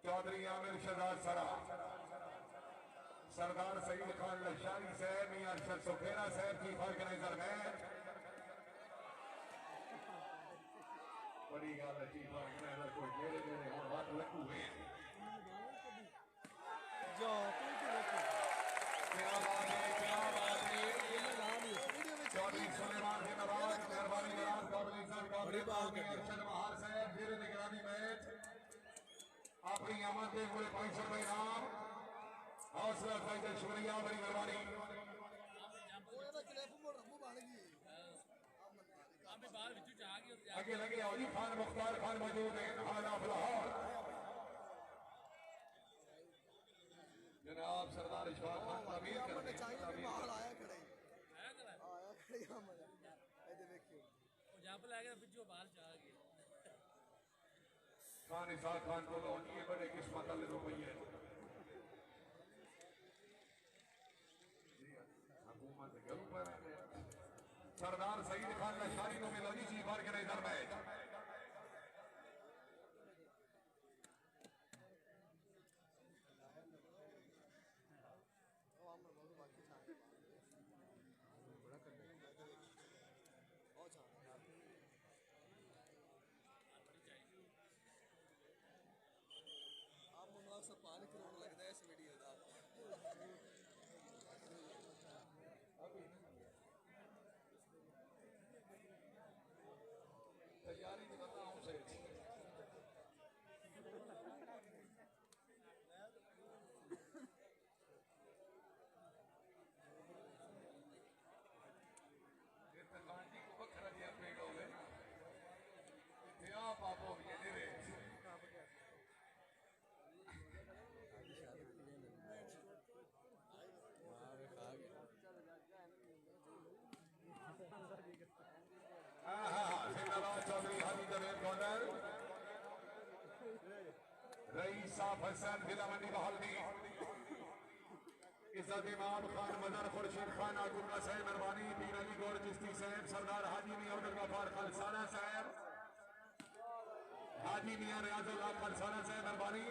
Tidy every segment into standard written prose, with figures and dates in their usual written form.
चौधरी आमिर शहजाद सरा, सरदार सईद खान लशारी साहब, मियां अरशद सुखेरा साहब की फर्क नजर मैच। बड़ी गल है, चीफ ऑर्गेनाइजर कोई मेरे मेरे हुण हाथ लगू हुए। क्या बात है, क्या बात है। चौधरी सुलेमान के नवाज, मेहरबानी जनाब, काबिल इज्जत काबिल अरशद महार साहब, फिर निगरानी मैच। अपनी आमद के पूरे 500 रुपए इनाम, हौसला अफजाई का शुक्रिया, बड़ी मेहरबानी। आगे लगे आओ जी, खान मुख्तार खान मौजूद है, हाल ऑफ लाहौर जनाब सरदार इशफाक खान तामीर कर रहे हैं। खान इसाक खान को लौटिए, बड़े किस्मत वाले रुपये हुकूमत सरदार सईद खान लशारी को मिलो जी, चीफ ऑर्गेनाइजर मैच। पानी करोड़ लगता है इस वीडियो का। तैयारी नहीं बताऊं से गांधी को बखरा दिया पेड़ हो गए पापो ये देवे चौधरी हाजी जवेद कॉर्नर, रईस साफ हसन जिला मंडी बहालदी, इज्जत इमाम खान मदर खुर्शीद खान आगुल्ला साहब मेहरबानी, पीर अली गौर चिश्ती साहब, सरदार हाजी मियां अब्दुल गफ्फार खालसाना साहब, हाजी मियां रियाजुल्लाह खालसाना साहब मेहरबानी।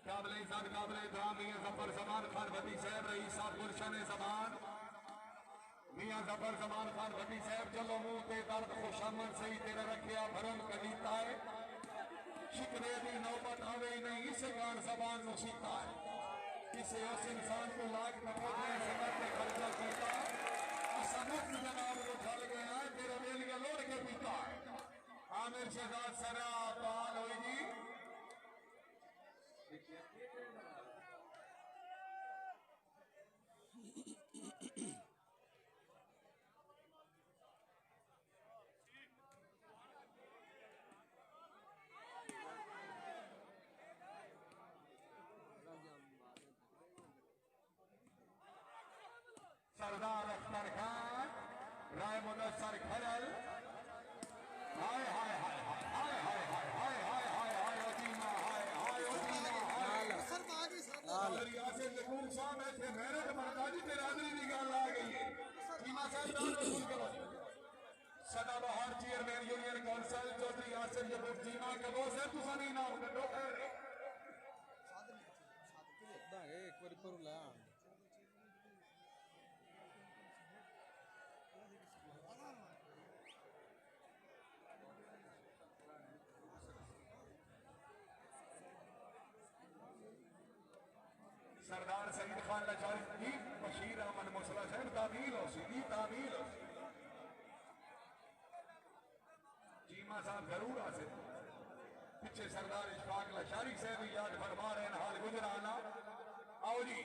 काबिल इज्जत काबिल इकराम मियां जफर जमान खान भट्टी साहब, रईस साहब गुलशन जमान मियां जफर जमान खान भट्टी साहब, चलो मुंह ते दर्द खुशामद सही तेरा रखिया भरम कलीता है, शिकवे दी नौबत आवे नहीं इसे गान जबान मुसीता है, किसे उस इंसान को लाख नफरत समझ के खर्चा कीता, मुफ्त जनाब को फल गया तेरा वेलिया लोड़ के पीता है। आमिर शहजाद सरा पाल हुई जी, सरदार अख्तर खान, राय मुदस्सर खरल, हाय हाय हाय हाय हाय हाय हाय हाय हाय हाय हाय ओजीमा हाय हाय ओजीमा हाय यासिर जकूर साहब ऐसे मेहनत मर्दाजी बिरादरी की गल आ गई है। टीमा साहब नाम रसूल करो सदाबहार chairman union council Chaudhry Yasir जकूर जीमा कबो से तुसा नहीं नाम कटो खैर एक बार पर ला सरदार सईद खान लचारी की बशीर अहमद मुसला साहब तामील हो सी तामील हो चीमा साहब जरूर आ सकते पीछे सरदार इशफाक लशारी साहब याद फरमा रहे हैं हाल गुजराना। आओ जी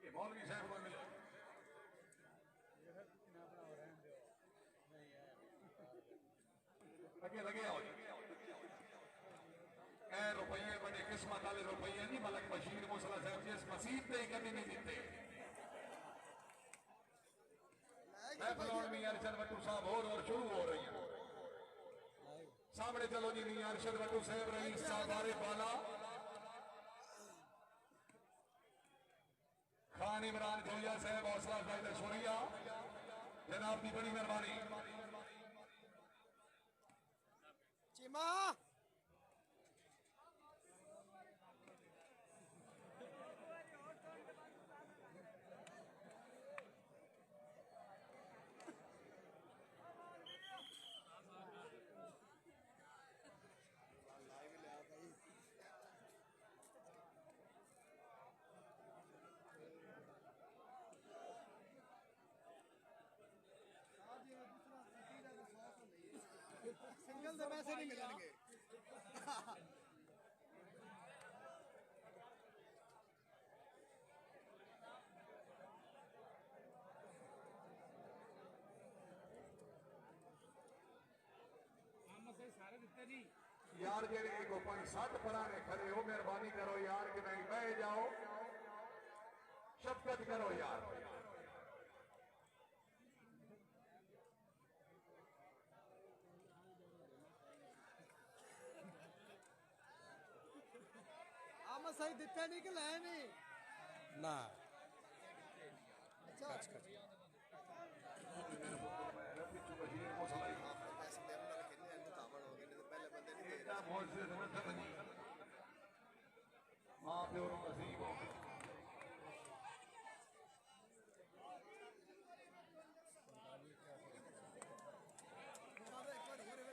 ये मौलवी साहब को मिले लगे लगे आओ रुपये बड़े किस्मत वाले रुपये नहीं मलक बशीर मुसला साहब जिस मसीद पे कभी नहीं देते मियां अरशद भट्टू साहब और शुरू हो रही है सामने चलो जी मियां अरशद भट्टू साहब रईस साहब आरे पाला सुल्तान इमरान जोया साहब हौसला अफजाई शुक्रिया जनाब की बड़ी मेहरबानी। चीमा सिंगल से पैसे नहीं मिलेंगे। यार जेरे 1.60 पराने खड़े हो मेहरबानी करो यार कि नहीं बह जाओ शफकत करो यार। आमा सही दिता नहीं कि लाया नहीं ना। अच्छा मां प्यो नसीब हो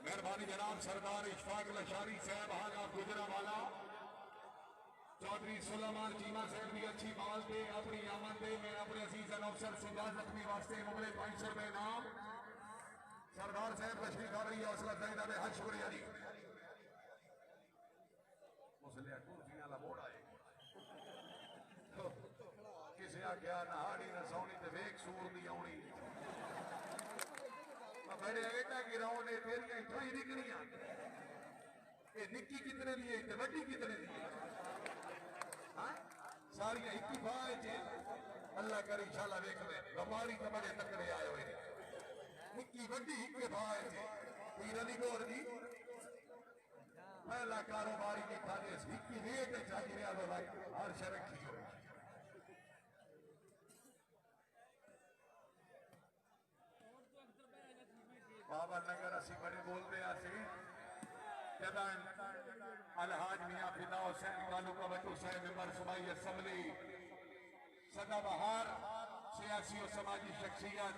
मेहरबानी जनाब सरदार इशफाक लशारी साहब हाजा गुजरावाला चौधरी सुलेमान चीमा साहब की अच्छी बाल दे अपनी आमद दे मैं अपने अजीज अफसर सिंगार जख्मी वास्ते मुगले 500 रुपए नाम सरदार साहब तशरीफ आ रही है हौसला अफजाई दे हज शुक्रिया जी। मुसलिया कुर्सियां ला मोड़ आए किसे आख्या नहाड़ी न सौनी ते वेख सूर दी आउणी बड़े एटा गिराओ ने तेरियां इथों ही निकलियां ये निक्की कितने दी है ते वड्डी कितने दी है हां सारियां इक्की बाय जे अल्लाह करे इंशाल्लाह वेख ले व्यापारी ते बड़े तकड़े आए हुए निक्की वड्डी इक्के बाय जे पीर अली गौर दी पहला कारोबारी की खाने इक्की रेट चाहिए रहा तो भाई हर शय रखी हो बाबा नगर असी बड़े बोलते आसे जदान अलहाज मियां फिदा हुसैन तालुका बटू साहब मेंबर सूबाई असेंबली सदाबहार सियासी और समाजी शख्सियत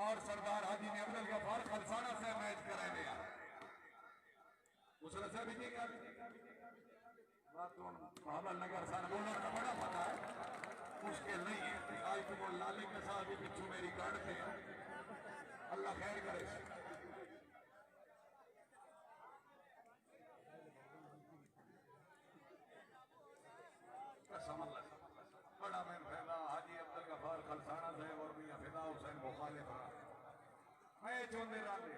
और सरदार हाजी ने अब्दुल गफार खलसाना साहब मैच कराए हैं मुसला साहब जी बात तो बाबा नगर साहब बोलने का बड़ा पता है मुश्किल नहीं है आज तुम लाली के साथ भी पिछू मेरी काटते हैं अल्लाह खैर करे। बड़ा मैं फैला हाजी अब्दुल गफार खलसाना साहब और मियां फिदा हुसैन मुखालिफ मैं चोंदे रांदे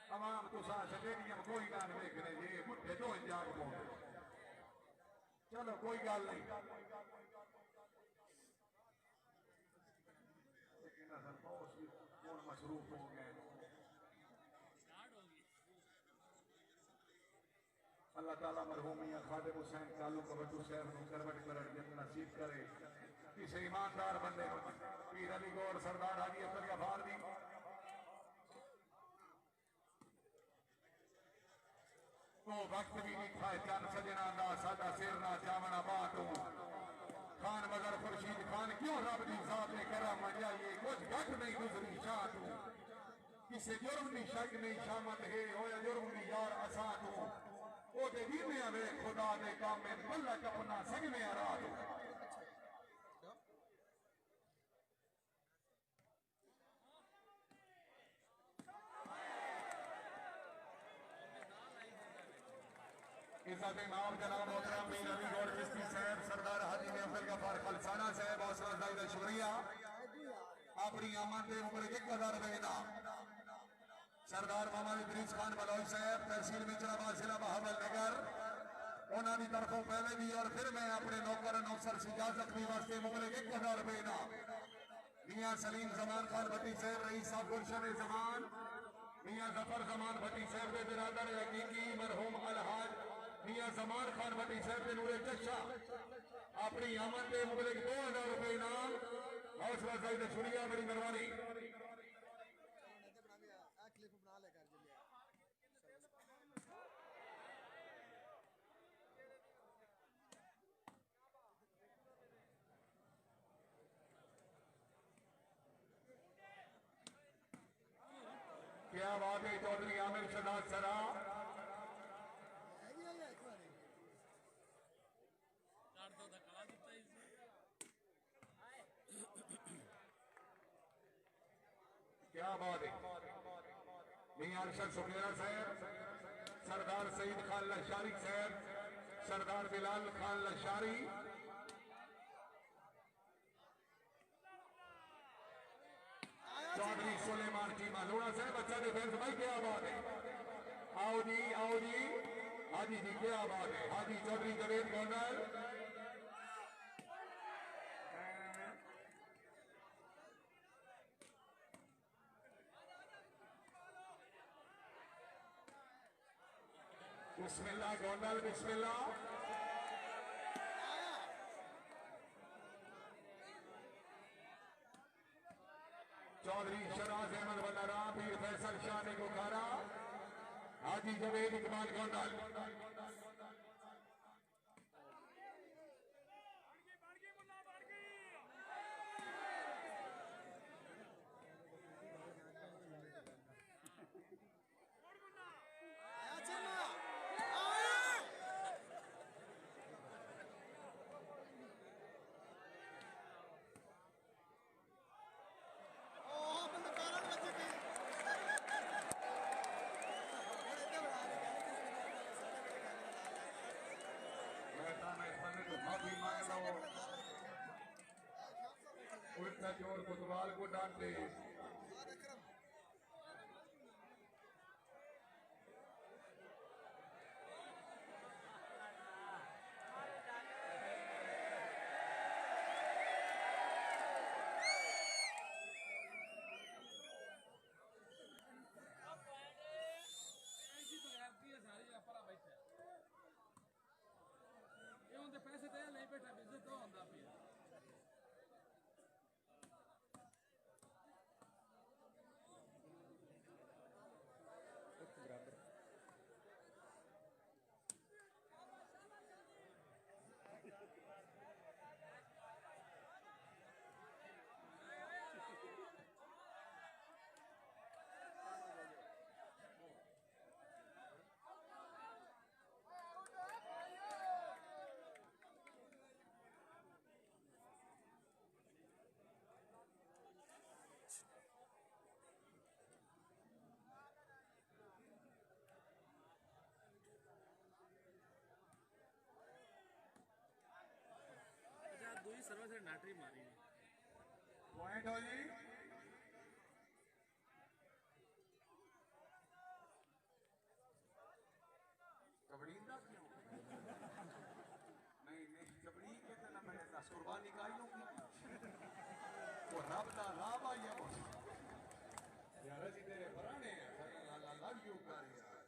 तमाम तुसा स्टेडियम कोई गाल देखने जी बुढ़े तो इंजाग पौंदे चलो कोई गल नहीं लेकिन असल बहुत मसरूफ हो गए अल्लाह ताला मरहूम मियां खादिम हुसैन तालुका बटू साहब को करवट कर नसीब करे किसी ईमानदार बंदे को पीर अली गौर सरदार हाजी अब्दुल गफार दी तो वक्त भी लिखा है चंद सजना दा सादा सिर ना चावना बातों खान मगर खुर्शीद खान क्यों रब दी जात ने करा मंजाइए कुछ घट नहीं गुजरी शाह तू किसी जुर्म दी शक नहीं शामत है होया जुर्म दी यार असा तू ओ ते दीने वे खुदा दे काम में बल्ला कपना सगने रात इज्जत इमाम जनाब मोहतरम मीर अली गौर चिश्ती साहब सरदार हाजी ने अब्दुल गफार खलसाना साहब हौसला अफजाई का शुक्रिया अपनी आमद के उम्र 1000 रुपए नाम सरदार मोहम्मद इदरीस खान बलौच साहब तहसील मिचराबाद जिला बहावलनगर उन्होंने तरफों पहले भी और फिर मैं अपने नौकर नौसर सिजाज जख्मी वास्ते मुगले 1000 रुपए नाम मियां सलीम जमान खान भट्टी साहब रईस साहब गुलशन जमान मियां जफर जमान भट्टी साहब के बिरादर हकीकी मरहूम अलहाज मियां जमान खान भट्टी साहब के नूरे चशा अपनी आमद के मुगले 2000 रुपए नाम फैसला सही तो सुनिए बड़ी मेहरबानी क्लिप बना ले कर जल्दी क्या बात है चौधरी आमिर शहनाज सरा क्या बात है मियां अरशद सुखेरा साहब सरदार सईद खान लशारी साहब सरदार बिलाल खान लशारी चौधरी सुलेमान जी मालूड़ा साहब अच्छा डिफेंस भाई क्या बात है आओ जी हाजी जी क्या बात है हाजी चौधरी जवेद गोंडल बिस्मिल्लाह गोंडल बिस्मिल्लाह चौधरी शराज अहमद वनारा पीर फैसल शाह ने गुखारा हाजी जवेद इकबाल गोंडल उल्टा जोर कोतवाल को डांटे पैसे दे नहीं बैठा बिजनेस तो होता फिर सर्व से नाटरी मारी पॉइंट हो जी कबड्डी क्यों नहीं कबड्डी कहते ना मैंने 10 कुर्बानी गायों की वो रब दा लाभ आई यार जी तेरे पुराने हैं लव यू कर यार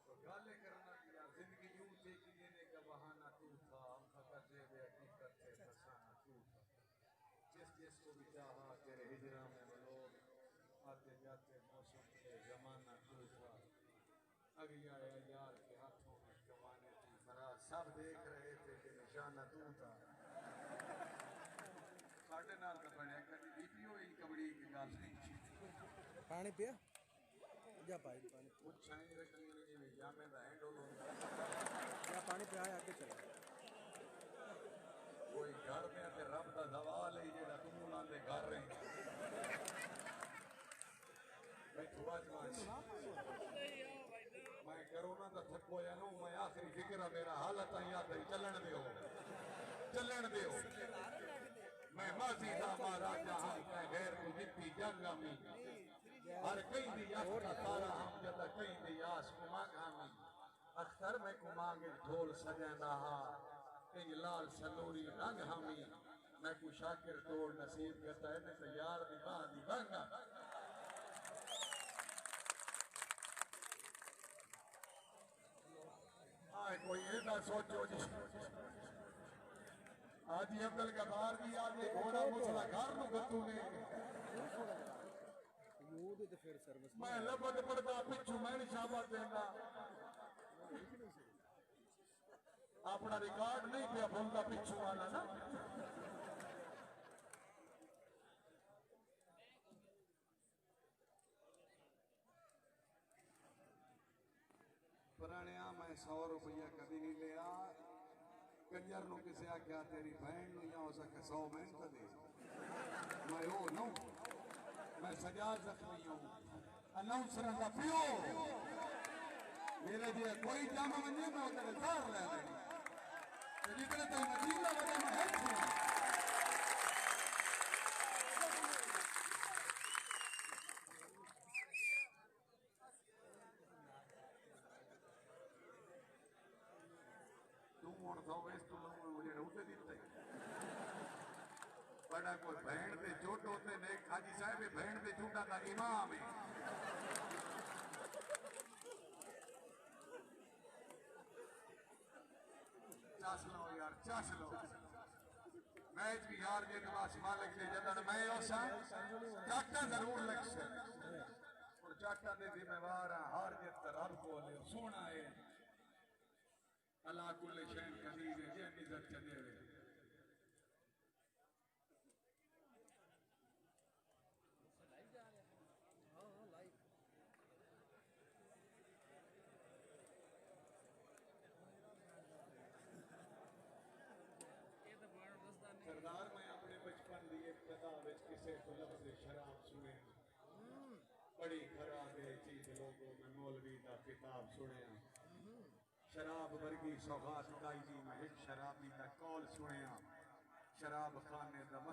तो गाले करना कि यार जिंदगी यूं थी कि जीने का बहाना तू था हम फकत जे हकीकत से फसाना तू था जिसको भी चाहा तेरे हिजरा में लोग आते जाते मौसम से जमाना तू था अभी आया यार के हाथों में कमाने की फराज सब देख रहे थे कि निशाना तू था साढ़े नाल का बने कभी बीपीओ इन कबड्डी की गाल नहीं पानी पिया जा पानी पानी कुछ चाहे रखनी नहीं या मैं हैंड होलो या पानी पिया आगे चला कोई घर में ते रब दा सवाल है जेड़ा तू लांदे घर रही मैं मैं कोरोना का थको या नो मैं आखिरी फिक्र है मेरा हालत याद है चलन दियो मैं माजी दा मारा जहां का गैर को जितनी जंग में हर कई दी आस का तारा हम जद कई दी आस को मांगा में अख्तर में को मांगे ढोल सजाना हा कई लाल सलोरी रंग हमी मैं को शाकिर तोड़ नसीब करता है ने यार दी बाह दी बंगा कोई ऐसा सोचो जी आज अब्दुल गफार जी आज घोड़ा मुसला घर नु गत्तू ने मैं लबद पड़दा पिछू मैं शाबाश देंदा अपना रिकॉर्ड नहीं पे बोलता पिछू वाला ना पुराने मैं 100 रुपया कभी नहीं लिया कंजर नु किसे आख्या तेरी बहन नु या हो सके 100 मेहनत दे मैं वो न मैं सजाद जख्मी हूँ अनाउंसर का पियो मेरे लिए कोई जामा मंजे मैं उधर कार ले रही जितने तो मदीना वजह में है बड़ा कोई बहन पे चोट होते ने खाजी साहब बहन पे झूठा का इमाम है चास लो यार चास लो मैच भी यार जे नवाज मालिक ने जदन मैं ओसा चाटा जरूर लक्ष्य और चाटा दे जिम्मेवार हार जित रब को ले सोना है अल्लाह कुल शैन कदीर है जे इज्जत चले रे सरदार मैं अपने बचपन की इब्तदा किसी को लफ्ज़ शराब सुने बड़ी खराब है चीज लोगों में मौलवी का किताब सुने शराब वर्गी सौगात काई जी में एक शराबी का कौल सुने शराब खाने का